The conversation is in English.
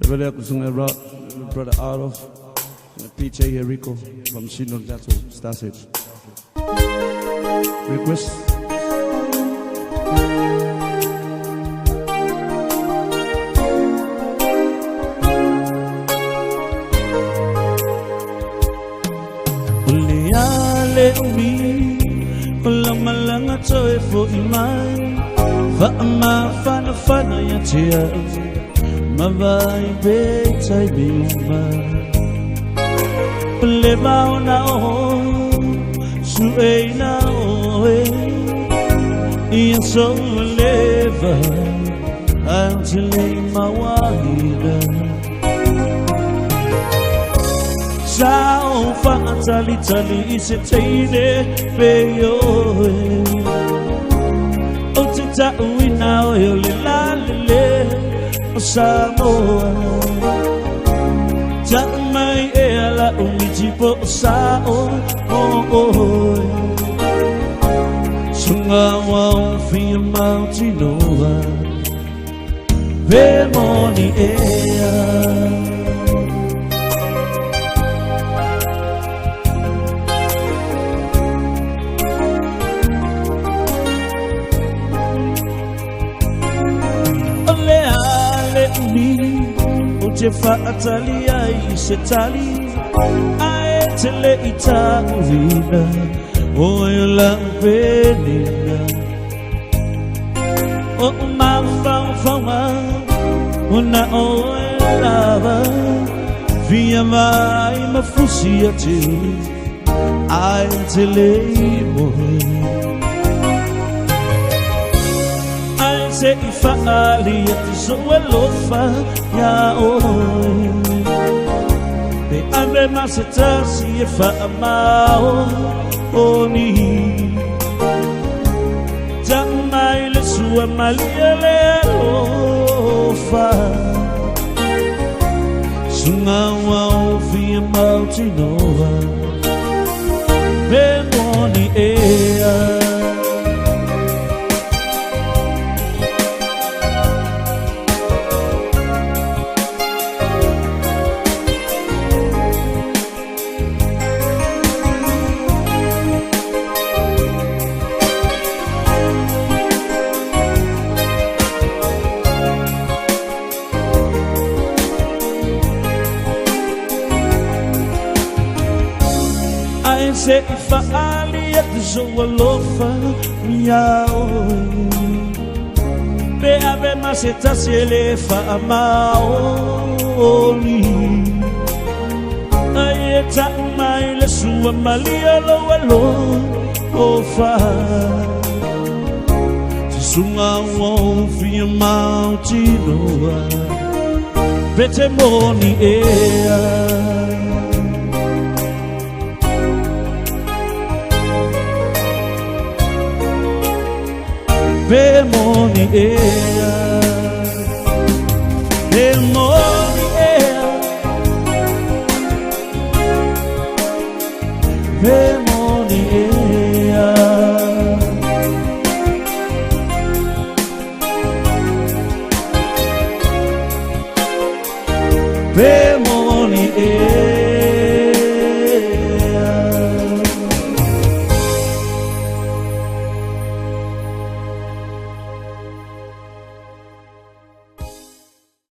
Everybody kusung brother Adolf, PJ Rico from Shinnon Plateau, Stasage. Request. Uliale umi, ulamanga toy for imai, fa ama fana ya tia. Mavai betai biuma Leva na o Suei na o Ia so leva Antile mawahida Sao fa tali ise teine Beyo O tita uina o Yolilalile Samoa Jamai ela umijipo sao Sungawa ufia mautinoa Vemoni ea Jefa atali ai setali aetele ita urina oila venina o mafaufaua una oelava via mai mafusi ati aetele imoe Se ifali at zoelofa ya oi Be ave maseta si fa amao oni Jamai le sua maliele lofa Sungawa ofi mautinoa Be moni ea Se ifali at zoalofa miao Be ave maseta siele fa amaoli Ayeta mai le sua malia lo alo ofa Sunga wo fi mautinoa Bete moni ea Vemoni ea Vemoni